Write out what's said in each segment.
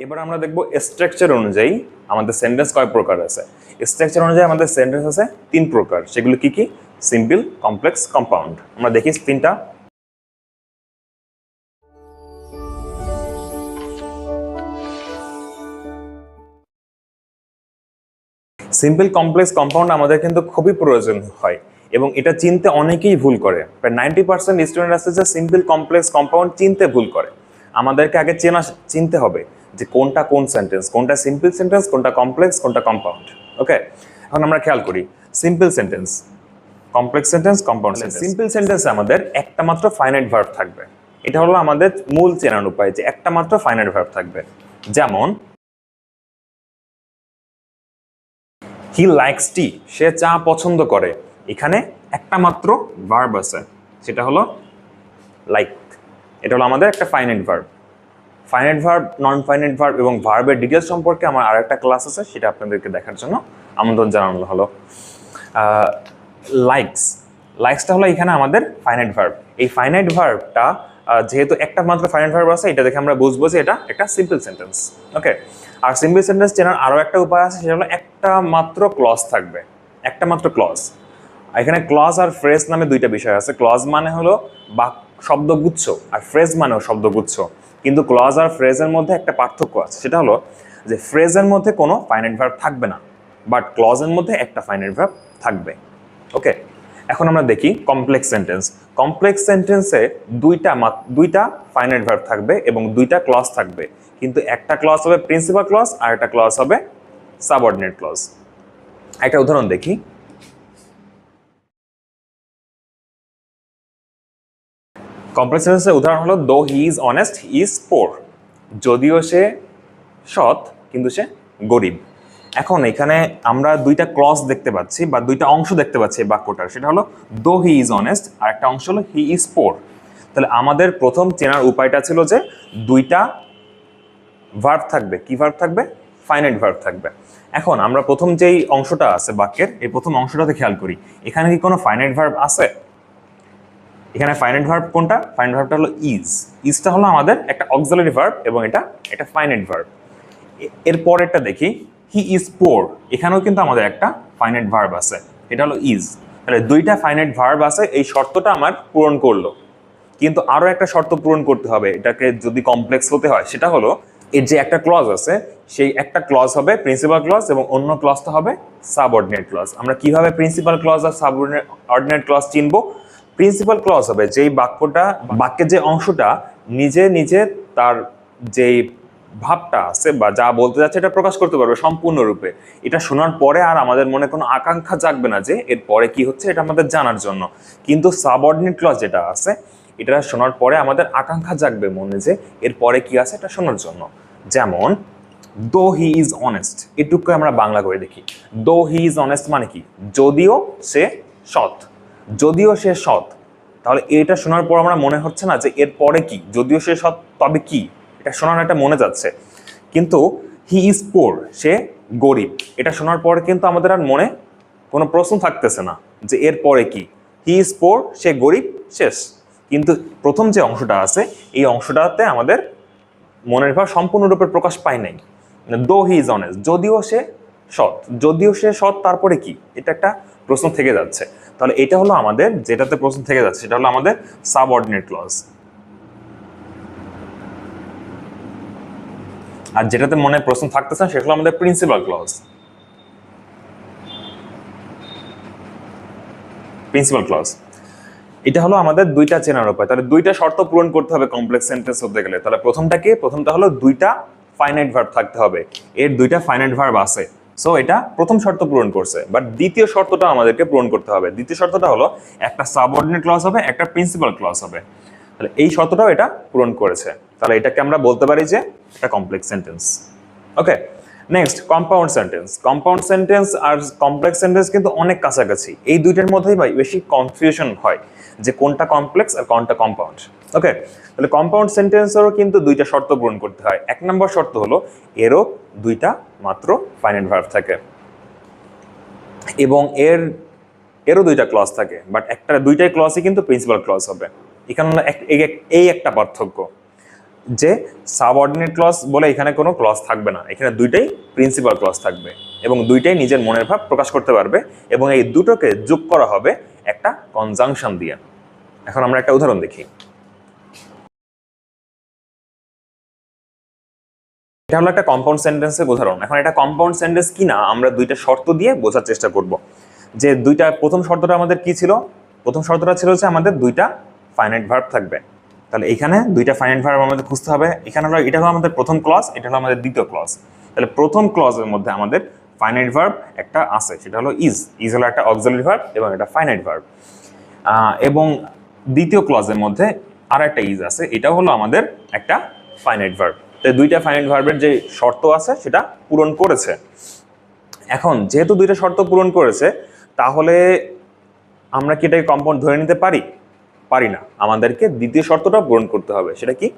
এবার আমরা দেখব স্ট্রাকচার অনুযায়ী আমাদের সেন্টেন্স কয় প্রকার আছে। স্ট্রাকচার অনুযায়ী আমাদের সেন্টেন্স আছে 3 প্রকার। সেগুলো কি কি? Simple, complex, compound. আমরা দেখি 3টা। সিম্পল, কমপ্লেক্স, কম্পাউন্ড আমাদের কিন্তু খুবই প্রয়োজন হয় এবং এটা চিনতে অনেকেই ভুল করে। প্রায় 90% স্টুডেন্ট আছে যে সিম্পল, কমপ্লেক্স, কম্পাউন্ড চিনতে ভুল করে। আমাদেরকে আগে চিনতে হবে যে কোনটা কোন সেন্টেন্স, কোনটা সিম্পল সেন্টেন্স, কোনটা কমপ্লেক্স, কোনটা কম্পাউন্ড। ওকে, এখন আমরা খেয়াল করি simple sentence, complex sentence, compound sentence. Simple সেন্টেন্সে আমাদের একটা মাত্র ফাইনাইট ভার্ব থাকবে। এটা হলো আমাদের মূল চেনার উপায় যে একটা মাত্র ফাইনাইট ভার্ব থাকবে। যেমন হি লাইকস টি, সে চা পছন্দ করে। এখানে একটা মাত্র ভার্ব আছে, সেটা হলো লাইক। এটা হলো আমাদের একটা finite verb. Finite verb, non finite verb এবং ভার্বের ডিটেলস সম্পর্কে আমার আরেকটা ক্লাস আছে, সেটা আপনাদেরকে দেখার জন্য আমন্ত্রণ জানানো হলো। লাইকসটা হলো এখানে আমাদের ফাইনাইট ভার্ব। এই ফাইনাইট ভার্বটা যেহেতু একটা মাত্র ফাইনাইট ভার্ব আছে, এটা দেখে আমরা বুঝবো যে এটা একটা সিম্পল সেন্টেন্স। ওকে, আর সিম্পল সেন্টেন্স চেনার আরও একটা উপায় আছে, সেটা হলো একটা মাত্র ক্লজ থাকবে। একটা মাত্র ক্লজ। এখানে ক্লজ আর ফ্রেজ নামে দুইটা বিষয় আছে। ক্লজ মানে হলো শব্দগুচ্ছ, আর ফ্রেজ মানেও শব্দগুচ্ছ। কিন্তু ক্লজ আর ফ্রেজের মধ্যে একটা পার্থক্য আছে, সেটা হলো যে ফ্রেজের মধ্যে কোনো ফাইনাইট ভার্ব থাকবে না, বাট ক্লজের মধ্যে একটা ফাইনাইট ভার্ব থাকবে। ওকে, এখন আমরা দেখি কমপ্লেক্স সেন্টেন্স। কমপ্লেক্স সেন্টেন্সে দুইটা ফাইনাইট ভার্ব থাকবে এবং দুইটা ক্লজ থাকবে, কিন্তু একটা ক্লজ হবে প্রিন্সিপাল ক্লজ আর একটা ক্লজ হবে সাবঅর্ডিনেট ক্লজ। একটা উদাহরণ দেখি। কমপ্লেক্স সেন্টেন্সের উদাহরণ হলো দো he is honest he is poor. যদিও সে সৎ কিন্তু সে গরিব। এখন এখানে আমরা দুইটা ক্লজ দেখতে পাচ্ছি বা দুইটা অংশ দেখতে পাচ্ছি এই বাক্যটার, সেটা হলো দো হি ইজ অনেস্ট আর একটা অংশ হলো হি ইজ পোর। তাহলে আমাদের প্রথম চেনার উপায়টা ছিল যে দুইটা ভার্ব থাকবে। কি ভার্ব থাকবে? ফাইনাইট ভার্ব থাকবে। এখন আমরা প্রথম যেই অংশটা আছে বাক্যের, এই প্রথম অংশটাতে খেয়াল করি, এখানে কি কোনো ফাইনাইট ভার্ব আছে? এখানে ফাইনাইট ভার্ব কোনটা? ফাইনাইট ভার্বটা হলো ইজ। ইজটা হলো আমাদের একটা অক্সিলারি ভার্ব এবং এটা একটা ফাইনাইট ভার্ব। এর পরেরটা দেখি, হি ইজ পোর। এখানেও কিন্তু আমাদের একটা ফাইনাইট ভার্ব আছে, এটা হলো ইজ। তাহলে দুইটা ফাইনাইট ভার্ব আছে, এই শর্তটা আমার পূরণ করলো। কিন্তু আরও একটা শর্ত পূরণ করতে হবে এটাকে যদি কমপ্লেক্স হতে হয়, সেটা হলো এর যে একটা ক্লজ আছে, সেই একটা ক্লজ হবে প্রিন্সিপাল ক্লজ এবং অন্য ক্লজটা হবে সাবঅর্ডিনেট ক্লজ। আমরা কিভাবে প্রিন্সিপাল ক্লজ আর সাবঅর্ডিনেট ক্লজ চিনবো? প্রিন্সিপাল ক্লজ হবে যেই বাক্যের যে অংশটা নিজে নিজে তার যেই ভাবটা আছে বা যা বলতে যাচ্ছে এটা প্রকাশ করতে পারবে সম্পূর্ণরূপে। এটা শোনার পরে আর আমাদের মনে কোনো আকাঙ্ক্ষা জাগবে না যে এর পরে কি হচ্ছে, এটা আমাদের জানার জন্য। কিন্তু সাবঅর্ডিনেট ক্লজ যেটা আছে, এটা শোনার পরে আমাদের আকাঙ্ক্ষা জাগবে মনে যে এর পরে কি আছে এটা শোনার জন্য। যেমন দো হি ইজ অনেস্ট, এটুকু আমরা বাংলা করে দেখি। দো হি ইজ অনেস্ট মানে কি? যদিও সে সৎ। যদিও সে সৎ, তাহলে এটা শোনার পর আমরা মনে হচ্ছে না যে এর পরে কি? যদিও সে সৎ তবে কি? এটা শোনার একটা মনে যাচ্ছে। কিন্তু হি ইজ পোর, সে গরিব, এটা শোনার পরে কিন্তু আমাদের আর মনে কোনো প্রশ্ন থাকতেছে না যে এর পরে কি। হি ইজ পোর, সে গরিব, শেষ। কিন্তু প্রথম যে অংশটা আছে, এই অংশটাতে আমাদের মনের ভাব সম্পূর্ণরূপে প্রকাশ পায় নাই। দো হি ইজ অনেস্ট, যদিও সে সৎ। যদিও সে সৎ, তারপরে কি? এটা একটা প্রশ্ন থেকে যাচ্ছে। তাহলে এটা হলো আমাদের যেটাতে প্রশ্ন থেকে যাচ্ছে, সেটা হলো আমাদের সাবঅর্ডিনেট ক্লজ। আর যেটাতে মনে প্রশ্ন থাকতেছে না, সেটা হলো আমাদের প্রিন্সিপাল ক্লজ। প্রিন্সিপাল ক্লজ এটা হলো আমাদের দুইটা চেনার উপায়। তাহলে দুইটা শর্ত পূরণ করতে হবে কমপ্লেক্স সেন্টেন্স হতে গেলে। তাহলে প্রথমটা কি? প্রথমটা হলো দুইটা ফাইনাইট ভার্ব থাকতে হবে। এর দুইটা ফাইনাইট ভার্ব আছে, সো এটা প্রথম শর্ত পূরণ করছে। বাট দ্বিতীয় শর্তটা আমাদেরকে পূরণ করতে হবে। দ্বিতীয় শর্তটা হলো একটা সাবঅর্ডিনেট ক্লজ হবে, একটা প্রিন্সিপাল ক্লজ হবে। তাহলে এই শর্তটাও এটা পূরণ করেছে। তাহলে এটাকে আমরা বলতে পারি যে এটা complex sentence. Okay, next compound sentence. Compound sentence আর কমপ্লেক্স সেন্টেন্স কিন্তু অনেক কাছাকাছি। এই দুইটার মধ্যেই বেশি কনফিউশন হয় যে কোনটা কমপ্লেক্স আর কোনটা কম্পাউন্ড। ওকে, তাহলে কম্পাউন্ড সেন্টেন্সেরও কিন্তু দুইটা শর্ত পূরণ করতে হয়। এক নম্বর শর্ত হলো এরও দুইটা মাত্র ফাইনাইট ভার্ব থাকে এবং এরও দুইটা ক্লজ থাকে, বাট দুইটাই ক্লজই কিন্তু প্রিন্সিপাল ক্লজ হবে। এখানে এই একটা পার্থক্য। যে সাবঅর্ডিনেট ক্লজ বলে এখানে কোনো ক্লজ থাকবে না, এখানে দুইটাই প্রিন্সিপাল ক্লজ থাকবে এবং দুইটাই নিজের মনের ভাব প্রকাশ করতে পারবে এবং এই দুটোকে যোগ করা হবে একটা কনজাংশন দিয়ে। এখন আমরা একটা উদাহরণ দেখি। এটা হলো একটা কম্পাউন্ড সেন্টেন্সের উদাহরণ। এখন এটা কম্পাউন্ড সেন্টেন্স কিনা আমরা দুইটা শর্ত দিয়ে বোঝার চেষ্টা করব। যে দুইটা, প্রথম শর্তটা আমাদের কি ছিল? প্রথম শর্তটা ছিল যে আমাদের দুইটা ফাইনাইট ভার্ব থাকবে। তাহলে এখানে দুইটা ফাইনাইট ভার্ব আমাদের খুঁজতে হবে। এখানে হলো, এটা হলো আমাদের প্রথম ক্লজ, এটা হলো আমাদের দ্বিতীয় ক্লজ। তাহলে প্রথম ক্লজের মধ্যে আমাদের ফাইনাইট ভার্ব একটা আছে, সেটা হলো ইজ। ইজ হলো একটা অক্সিলারি ভার্ব এবং এটা ফাইনাইট ভার্ব। এবং দ্বিতীয় ক্লজের মধ্যে আর একটা ইজ আছে, এটাও হলো আমাদের একটা ফাইনাইট ভার্ব। তো দুইটা ফাইনাইট ভার্বের যে শর্ত আছে সেটা পূরণ করেছে। এখন যেহেতু দুইটা শর্ত পূরণ করেছে, তাহলে আমরা কি এটাকে কম্পাউন্ড ধরে নিতে পারি? পারি না, আমাদেরকে দ্বিতীয় শর্তটা পূরণ করতে হবে। সেটা কি?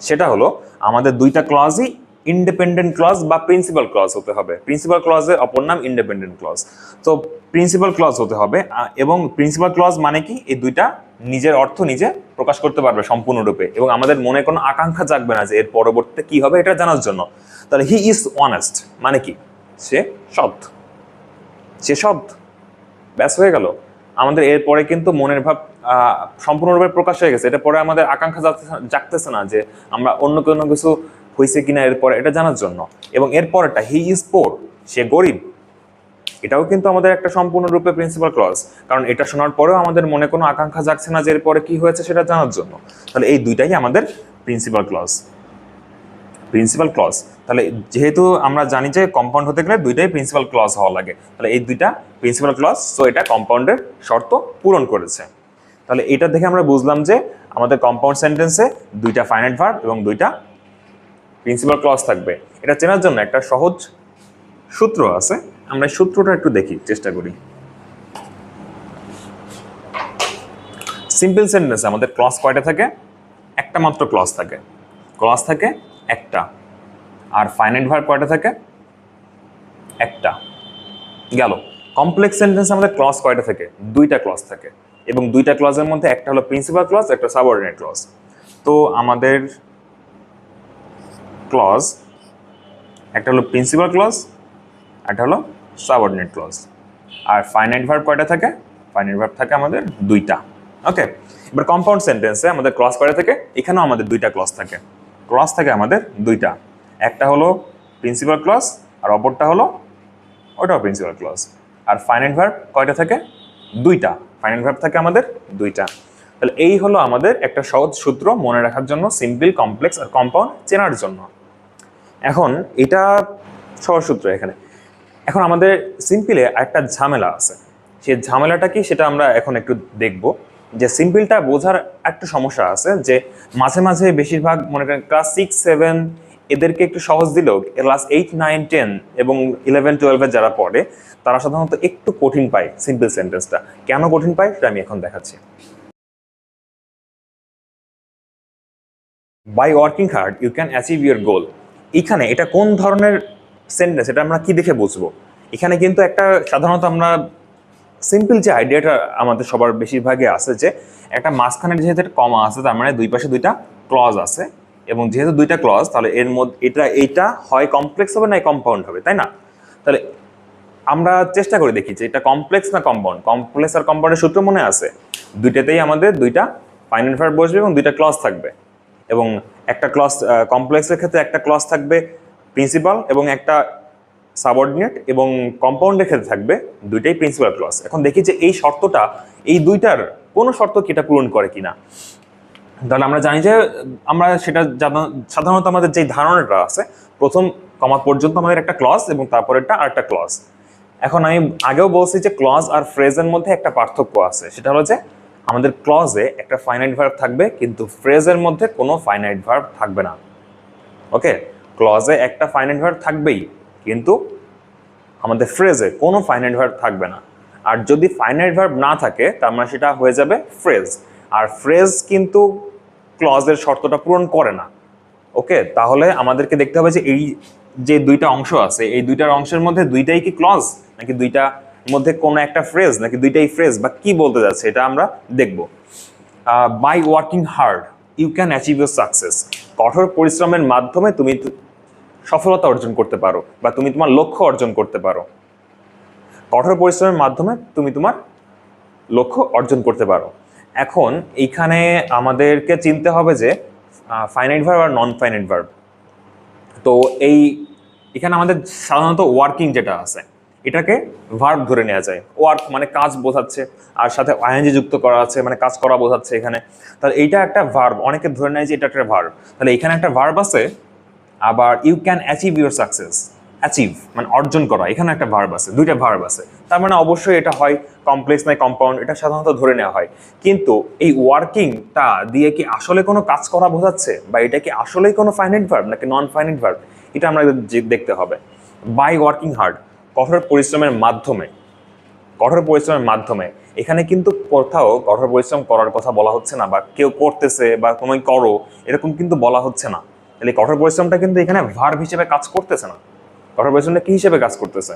সেটা হলো আমাদের দুইটা ক্লজই ইন্ডিপেন্ডেন্ট ক্লজ বা প্রিন্সিপাল ক্লজ হতে হবে। প্রিন্সিপাল ক্লজের অপর নাম ইন্ডিপেন্ডেন্ট ক্লজ। তো প্রিন্সিপাল ক্লজ হতে হবে এবং প্রিন্সিপাল ক্লজ মানে কি? এই দুইটা নিজের অর্থ নিজে প্রকাশ করতে পারবে সম্পূর্ণরূপে এবং আমাদের মনে কোনো আকাঙ্ক্ষা জাগবে না যে এর পরবর্তীতে কি হবে এটা জানার জন্য। তাহলে হি ইজ অনেস্ট মানে কি? সে সৎ। সে সৎ, ব্যাস হয়ে গেল। আমাদের এরপরে কিন্তু মনের ভাব সম্পূর্ণরূপে প্রকাশ হয়ে গেছে। এটা পরে আমাদের আকাঙ্ক্ষা জাগতেছে না যে আমরা অন্য কোনো কিছু হয়েছে কিনা এরপরে এটা জানার জন্য। এবং এরপরেটা হি ইজ পোর, সে গরিব, এটাও কিন্তু আমাদের একটা সম্পূর্ণরূপে প্রিন্সিপাল ক্লজ, কারণ এটা শোনার পরেও আমাদের মনে কোনো আকাঙ্ক্ষা জাগছে না যে এরপরে কি হয়েছে সেটা জানার জন্য। তাহলে এই দুইটাই আমাদের প্রিন্সিপাল ক্লজ। প্রিন্সিপাল ক্লজ, তাহলে যেহেতু আমরা জানি যে কম্পাউন্ড হতে গেলে দুইটাই প্রিন্সিপাল ক্লজ হওয়া লাগে, তাহলে এই দুইটা প্রিন্সিপাল ক্লজ, সো এটা কম্পাউন্ডের শর্ত পূরণ করেছে। তাহলে এটা দেখে আমরা বুঝলাম যে আমাদের কম্পাউন্ড সেন্টেন্সে দুইটা ফাইনাইট ভার্ব এবং দুইটা প্রিন্সিপাল ক্লজ থাকবে। এটা চেনার জন্য একটা সহজ সূত্র আছে, আমরা সূত্রটা একটু দেখি, চেষ্টা করি। সিম্পল সেন্টেন্সে আমাদের ক্লজ কয়টা থাকে? একটা মাত্র ক্লজ থাকে। ক্লজ থাকে একটা। আর ফাইনাইট ভার্ব কয়টা থাকে? একটা। গেল। কমপ্লেক্স সেন্টেন্সে আমাদের ক্লজ কয়টা থাকে? দুইটা ক্লজ থাকে এবং দুইটা ক্লজের মধ্যে একটা হলো প্রিন্সিপাল ক্লজ, একটা সাবঅর্ডিনেট ক্লজ। তো আমাদের ক্লজ একটা হলো প্রিন্সিপাল ক্লজ, একটা হলো সাবঅর্ডিনেট ক্লজ। আর ফাইনাইট ভার্ব কয়টা থাকে? ফাইনাইট ভার্ব থাকে আমাদের দুইটা। ওকে, এবার কম্পাউন্ড সেন্টেন্সে আমাদের ক্লজ কয়টা থাকে? এখানেও আমাদের দুইটা ক্লজ থাকে। ক্লজ থাকে আমাদের দুইটা, একটা হলো প্রিন্সিপাল ক্লজ আর অপরটা হলো ওটাও প্রিন্সিপাল ক্লজ। আর ফাইনাইট ভার্ব কয়টা থাকে? দুইটা। ফাইনাইট ভার্ব থাকে আমাদের দুইটা। তাহলে এই হলো আমাদের একটা সহজ সূত্র মনে রাখার জন্য, সিম্পল, কমপ্লেক্স আর কম্পাউন্ড চেনার জন্য। এখন এটা সহজ সূত্র এখানে। এখন আমাদের সিম্পলে একটা ঝামেলা আছে, সেই ঝামেলাটা কি সেটা আমরা এখন একটু দেখব। যে সিম্পলটা বোঝার একটা সমস্যা আছে যে মাঝে মাঝে বেশিরভাগ মনে করেন ক্লাস 6, 7 এদেরকে একটু সহজ দিলেও ক্লাস 8, 9, 10 এবং 11, 12 যারা পড়ে তারা সাধারণত একটু কঠিন পায় সিম্পল সেন্টেন্সটা। কেন কঠিন পায় সেটা আমি এখন দেখাচ্ছি। By working hard you can achieve your goal. এখানে এটা কোন ধরনের সেন্টেন্স, এটা আমরা কি দেখে বুঝবো? এখানে কিন্তু একটা সাধারণত আমরা সিম্পল যে আইডিয়াটা আমাদের সবার বেশিরভাগই আছে যে একটা মাঝখানের যেহেতু একটা কমা আছে, তার মানে দুই পাশে দুইটা ক্লজ আছে এবং যেহেতু দুইটা ক্লজ তাহলে এর মধ্যে এইটা হয় কমপ্লেক্স হবে না কম্পাউন্ড হবে, তাই না? তাহলে আমরা চেষ্টা করে দেখি যে এটা কমপ্লেক্স না কম্পাউন্ড। কমপ্লেক্স আর কম্পাউন্ডের সূত্র মনে আছে? দুইটাতেই আমাদের দুইটা ফাইনাইট ভার্ব বসবে এবং দুইটা ক্লজ থাকবে। এবং একটা ক্লজ কমপ্লেক্সের ক্ষেত্রে একটা ক্লজ থাকবে প্রিন্সিপাল এবং একটা সাবঅর্ডিনেট, এবং কম্পাউন্ডের ক্ষেত্রে থাকবে দুইটাই প্রিন্সিপাল ক্লজ। এখন দেখি যে এই শর্তটা, এই দুইটার কোনো শর্ত কি এটা পূরণ করে কিনা। তাহলে আমরা জানি যে আমরা সেটা সাধারণত আমাদের যে ধারণাটা আছে, প্রথম কমা পর্যন্ত আমাদের একটা ক্লজ এবং তারপরেরটা আরেকটা ক্লজ। এখন আমি আগেও বলছি যে ক্লজ আর ফ্রেজের মধ্যে একটা পার্থক্য আছে, সেটা হলো যে আমাদের ক্লজে একটা ফাইনাইট ভার্ব থাকবে কিন্তু ফ্রেজের মধ্যে কোনো ফাইনাইট ভার্ব থাকবে না। ওকে, ক্লজে একটা ফাইনাইট ভার্ব থাকবেই কিন্তু আমাদের ফ্রেজে কোনো ফাইনাইট ভার্ব থাকবে না। আর যদি ফাইনাইট ভার্ব না থাকে তার মানে সেটা হয়ে যাবে ফ্রেজ, আর ফ্রেজ কিন্তু ক্লজের শর্তটা পূরণ করে না। ওকে, তাহলে আমাদেরকে দেখতে হবে যে এই যে দুইটা অংশ আছে, এই দুইটার অংশের মধ্যে দুইটাই কি ক্লজ, নাকি দুইটার মধ্যে কোনো একটা ফ্রেজ, নাকি দুইটাই ফ্রেজ, বা কি বলতে যাচ্ছে এটা আমরা দেখব। By working hard, you can achieve your success. কঠোর পরিশ্রমের মাধ্যমে তুমি সফলতা অর্জন করতে পারো বা তুমি তোমার লক্ষ্য অর্জন করতে পারো। কঠোর পরিশ্রমের মাধ্যমে তুমি তোমার লক্ষ্য অর্জন করতে পারো। এখন এইখানে আমাদেরকে চিনতে হবে যে ফাইনাইট ভার্ব আর নন ফাইনাইট ভার্ব। তো এখানে আমাদের সাধারণত ওয়ার্কিং যেটা আছে এটাকে ভার্ব ধরে নেওয়া যায়। ওয়ার্ক মানে কাজ বোঝাচ্ছে, আর সাথে আইএনজি যুক্ত করা আছে মানে কাজ করা বোঝাচ্ছে এখানে। তাহলে এইটা একটা ভার্ব, অনেকে ধরে নেয় যে এটা একটা ভার্ব। তাহলে এখানে একটা ভার্ব আছে। আবার you can achieve your success, achieve মানে অর্জন করা, এখানে একটা ভার্ব আছে, দুইটা ভার্ব আছে। তার মানে অবশ্যই এটা হয় কমপ্লেক্স নয় কম্পাউন্ড, এটা সাধারণত ধরে নেওয়া হয়। কিন্তু এই ওয়ার্কিংটা দিয়ে কি আসলে কোনো কাজ করা বোঝাচ্ছে, বা এটা কি আসলেই কোনো ফাইনাইট ভার্ব নাকি নন ফাইনাইট ভার্ব, এটা আমরা দেখতে হবে। বাই ওয়ার্কিং হার্ড, কঠোর পরিশ্রমের মাধ্যমে। কঠোর পরিশ্রমের মাধ্যমে এখানে কিন্তু কোথাও কঠোর পরিশ্রম করার কথা বলা হচ্ছে না, বা কেউ করতেছে বা তুমি করো এরকম কিন্তু বলা হচ্ছে না। তাহলে কঠোর পরিশ্রমটা কিন্তু এখানে ভার্ব হিসেবে কাজ করতেছে না। কঠোর পরিশ্রমটা কি হিসেবে কাজ করতেছে?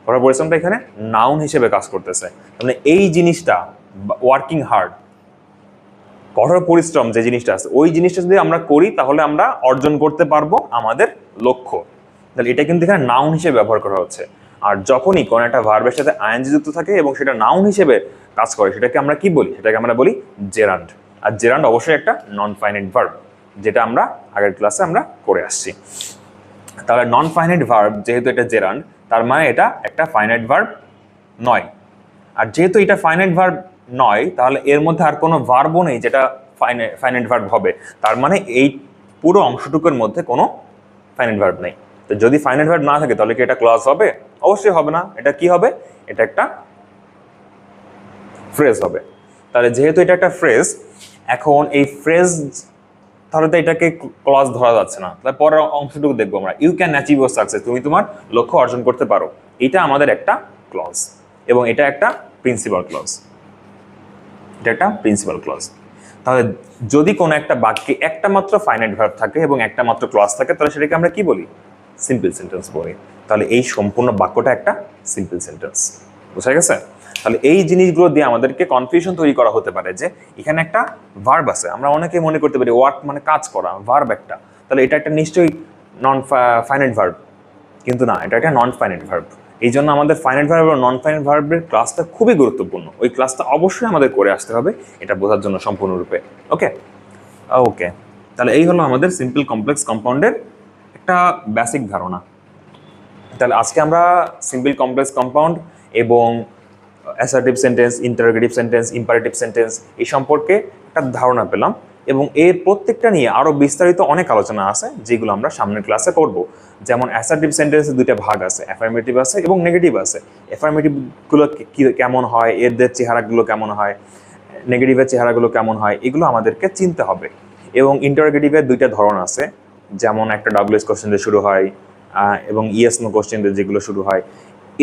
কঠোর পরিশ্রমটা এখানে নাউন হিসেবে কাজ করতেছে। মানে এই জিনিসটা ওয়ার্কিং হার্ড, কঠোর পরিশ্রম যে জিনিসটা আছে ওই জিনিসটা যদি আমরা করি তাহলে আমরা অর্জন করতে পারবো আমাদের লক্ষ্য। তাহলে এটা কিন্তু এখানে নাউন হিসেবে ব্যবহার করা হচ্ছে। আর যখনই কোনো একটা ভার্বের সাথে আইএনজি যুক্ত থাকে এবং সেটা নাউন হিসেবে কাজ করে সেটাকে আমরা কি বলি? সেটাকে আমরা বলি জেরান্ড। আর জেরান্ড অবশ্যই একটা নন ফাইনাইট ভার্ব, যেটা আমরা আগের ক্লাসে আমরা করে আসছি। তাহলে নন ফাইনাইট ভার্ব যেহেতু এটা জেরান্ড, তার মানে এটা একটা ফাইনাইট ভার্ব নয়। আর যেহেতু এটা ফাইনাইট ভার্ব নয়, তাহলে এর মধ্যে আর কোনো ভার্বও নেই যেটা ফাইনাইট ভার্ব হবে। তার মানে এই পুরো অংশটুকুর মধ্যে কোনো ফাইনাইট ভার্ব নেই। তো যদি ফাইনাইট ভার্ব না থাকে তাহলে কি এটা ক্লজ হবে? অবশ্যই হবে না। এটা কি হবে? এটা একটা ফ্রেজ হবে। তাহলে যেহেতু এটা একটা ফ্রেজ, এখন এই ফ্রেজ তাহলে তো এটাকে ক্লজ ধরা যাচ্ছে না। তাহলে পরের অংশটুকু দেখবো আমরা, you can achieve your success, তুমি তোমার লক্ষ্য অর্জন করতে পারো। এটা আমাদের একটা ক্লজ এবং এটা একটা প্রিন্সিপাল ক্লজ। এটা একটা প্রিন্সিপাল ক্লজ। তাহলে যদি কোনো একটা বাক্যে একটা মাত্র ফাইনাইট ভার্ব থাকে এবং একটা মাত্র ক্লজ থাকে তাহলে সেটাকে আমরা কি বলি? সিম্পল সেন্টেন্স বলি। তাহলে এই সম্পূর্ণ বাক্যটা একটা সিম্পল সেন্টেন্স। বুঝা গেছে? তাহলে এই জিনিসগুলো দিয়ে আমাদেরকে কনফিউশন তৈরি করা হতে পারে যে এখানে একটা ভার্ব আছে, আমরা অনেকেই মনে করতে পারি ওয়ার্ক মানে কাজ করা, ভার্ব একটা, তাহলে এটা একটা নিশ্চয়ই নন ফাইনাইট ভার্ব। কিন্তু না, এটা একটা নন ফাইনাইট ভার্ব। এই জন্য আমাদের ফাইনাইট ভার্ব এবং নন ফাইনাইট ভার্বের ক্লাসটা খুবই গুরুত্বপূর্ণ। ওই ক্লাসটা অবশ্যই আমাদের করে আসতে হবে এটা বোঝার জন্য সম্পূর্ণরূপে। ওকে ওকে, তাহলে এই হলো আমাদের সিম্পল কমপ্লেক্স কম্পাউন্ডের একটা বেসিক ধারণা। তাহলে আজকে আমরা সিম্পল কমপ্লেক্স কম্পাউন্ড এবং assertive sentence, interrogative sentence, imperative sentence এই সম্পর্কে একটা ধারণা পেলাম, এবং এর প্রত্যেকটা নিয়ে আরও বিস্তারিত অনেক আলোচনা আছে যেগুলো আমরা সামনের ক্লাসে করব। যেমন অ্যাসার্টিভ সেন্টেন্সের দুইটা ভাগ আছে, অ্যাফার্মেটিভ আছে এবং নেগেটিভ আছে। অ্যাফার্মেটিভগুলো কেমন হয়, এদের চেহারাগুলো কেমন হয়, নেগেটিভের চেহারাগুলো কেমন হয়, এগুলো আমাদেরকে চিনতে হবে। এবং ইন্টারোগেটিভের দুইটা ধরন আছে, যেমন একটা ডাব্লিউএস কোশ্চেন দিয়ে শুরু হয় এবং ইয়েস নো কোশ্চেন দিয়ে যেগুলো শুরু হয়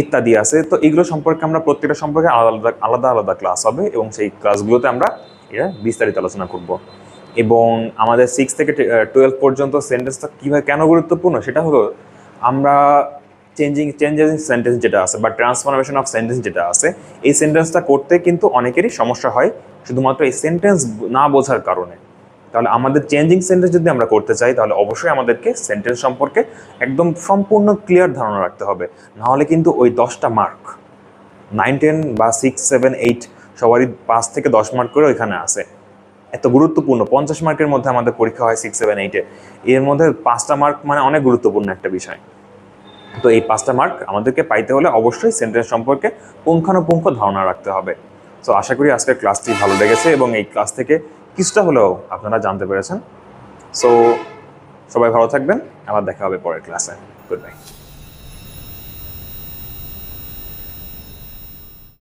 ইত্যাদি আছে। তো এগুলো সম্পর্কে আমরা প্রত্যেকটা সম্পর্কে আলাদা আলাদা ক্লাস হবে এবং সেই ক্লাসগুলোতে আমরা এটা বিস্তারিত আলোচনা করব। এবং আমাদের 6 থেকে 12 পর্যন্ত সেন্টেন্সটা কীভাবে কেন গুরুত্বপূর্ণ সেটা হলো, আমরা চেঞ্জেস ইন সেন্টেন্স যেটা আছে বা ট্রান্সফরমেশন অফ সেন্টেন্স যেটা আছে, এই সেন্টেন্সটা করতে কিন্তু অনেকেরই সমস্যা হয় শুধুমাত্র এই সেন্টেন্স না বোঝার কারণে। তাহলে আমাদের চেঞ্জিং সেন্টেন্স যদি আমরা করতে চাই তাহলে অবশ্যই আমাদেরকে সেন্টেন্স সম্পর্কে একদম সম্পূর্ণ ক্লিয়ার ধারণা রাখতে হবে। নাহলে কিন্তু ওই 10টা মার্ক 9, 10 বা 6, 7, 8 সবারই 5 থেকে 10 মার্ক করে ওইখানে আসে। এত গুরুত্বপূর্ণ 50 মার্কের মধ্যে আমাদের পরীক্ষা হয় 6, 7, 8-এ, এর মধ্যে 5টা মার্ক মানে অনেক গুরুত্বপূর্ণ একটা বিষয়। তো এই 5টা মার্ক আমাদেরকে পাইতে হলে অবশ্যই সেন্টেন্স সম্পর্কে পুঙ্খানুপুঙ্খ ধারণা রাখতে হবে। সো আশা করি আজকের ক্লাসটি ভালো লেগেছে এবং এই ক্লাস থেকে কিছুটা হলেও আপনারা জানতে পেরেছেন। সো সবাই ভালো থাকবেন, আবার দেখা হবে পরের ক্লাসে। Good bye.